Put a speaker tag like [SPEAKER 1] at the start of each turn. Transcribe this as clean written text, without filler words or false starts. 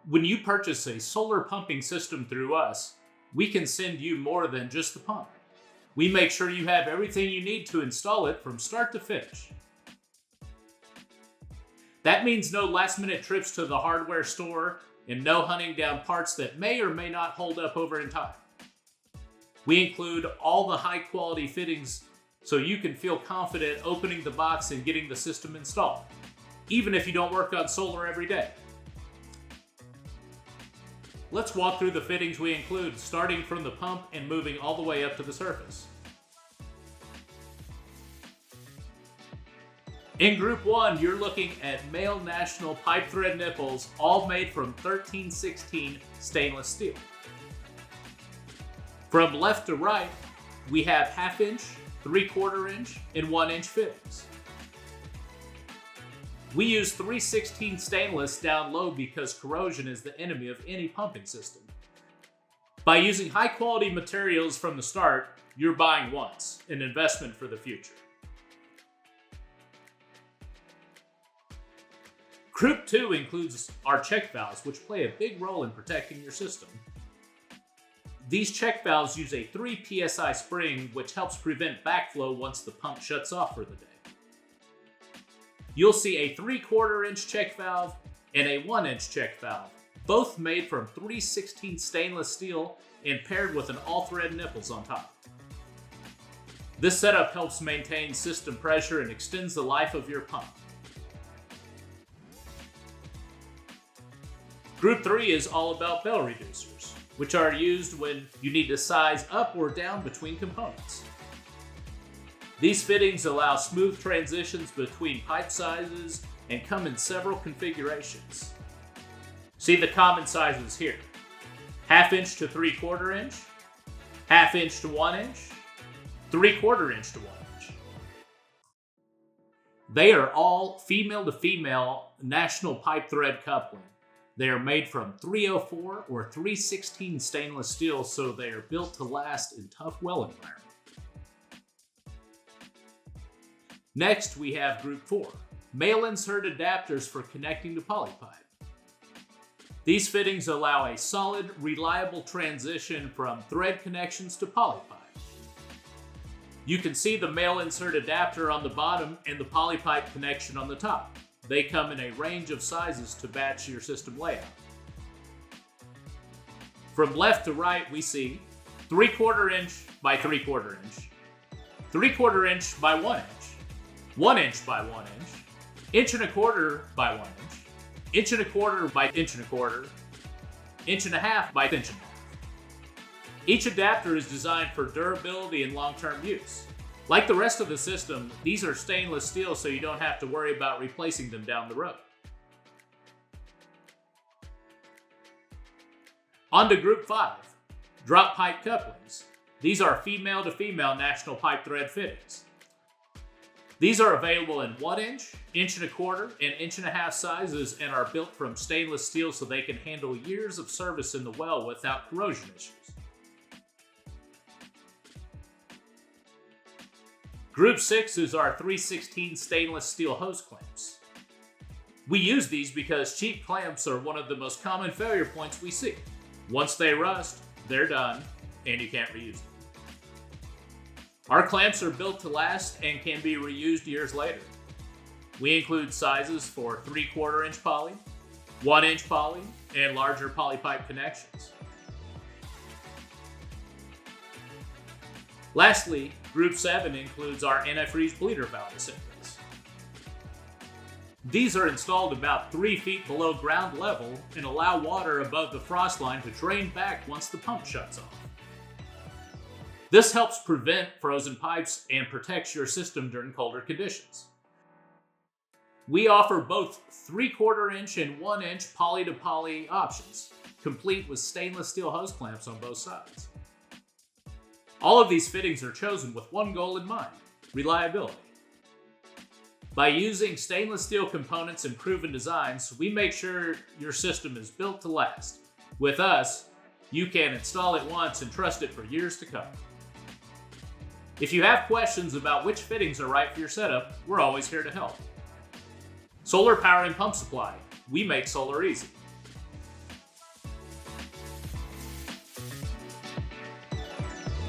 [SPEAKER 1] When you purchase a solar pumping system through us, we can send you more than just the pump. We make sure you have everything you need to install it from start to finish. That means no last-minute trips to the hardware store and no hunting down parts that may or may not hold up over in time. We include all the high-quality fittings so you can feel confident opening the box and getting the system installed, even if you don't work on solar every day. Let's walk through the fittings we include, starting from the pump and moving all the way up to the surface. In Group 1, you're looking at male national pipe thread nipples, all made from 1316 stainless steel. From left to right, we have 1/2 inch, 3/4 inch, and 1 inch fittings. We use 316 stainless down low because corrosion is the enemy of any pumping system. By using high quality materials from the start, you're buying once, an investment for the future. Group 2 includes our check valves, which play a big role in protecting your system. These check valves use a 3 psi spring, which helps prevent backflow once the pump shuts off for the day. You'll see a 3/4 inch check valve and a 1 inch check valve, both made from 316 stainless steel and paired with an all-thread nipples on top. This setup helps maintain system pressure and extends the life of your pump. Group 3 is all about bell reducers, which are used when you need to size up or down between components. These fittings allow smooth transitions between pipe sizes and come in several configurations. See the common sizes here: 1/2 inch to 3/4 inch, 1/2 inch to 1 inch, 3/4 inch to 1 inch. They are all female to female national pipe thread coupling. They are made from 304 or 316 stainless steel, so they are built to last in tough well environments. Next, we have Group 4, male insert adapters for connecting to polypipe. These fittings allow a solid, reliable transition from thread connections to polypipe. You can see the male insert adapter on the bottom and the polypipe connection on the top. They come in a range of sizes to match your system layout. From left to right, we see 3/4 inch by 3/4 inch, 3/4 inch by 1 inch, 1 inch by 1 inch, 1.25 inch by 1 inch, 1.25 inch by 1.25 inch, 1.5 inch by 1.5 inch. Each adapter is designed for durability and long-term use. Like the rest of the system, these are stainless steel, so you don't have to worry about replacing them down the road. On to Group 5, drop pipe couplings. These are female to female national pipe thread fittings. These are available in 1 inch, 1.25 inch, and 1.5 inch sizes and are built from stainless steel so they can handle years of service in the well without corrosion issues. Group 6 is our 316 stainless steel hose clamps. We use these because cheap clamps are one of the most common failure points we see. Once they rust, they're done, and you can't reuse them. Our clamps are built to last and can be reused years later. We include sizes for 3/4 inch poly, 1 inch poly, and larger polypipe connections. Lastly, Group 7 includes our antifreeze bleeder valve assemblies. These are installed about 3 feet below ground level and allow water above the frost line to drain back once the pump shuts off. This helps prevent frozen pipes and protects your system during colder conditions. We offer both 3/4 inch and 1 inch poly to poly options, complete with stainless steel hose clamps on both sides. All of these fittings are chosen with one goal in mind: reliability. By using stainless steel components and proven designs, we make sure your system is built to last. With us, you can install it once and trust it for years to come. If you have questions about which fittings are right for your setup, we're always here to help. Solar Power and Pump Supply. We make solar easy.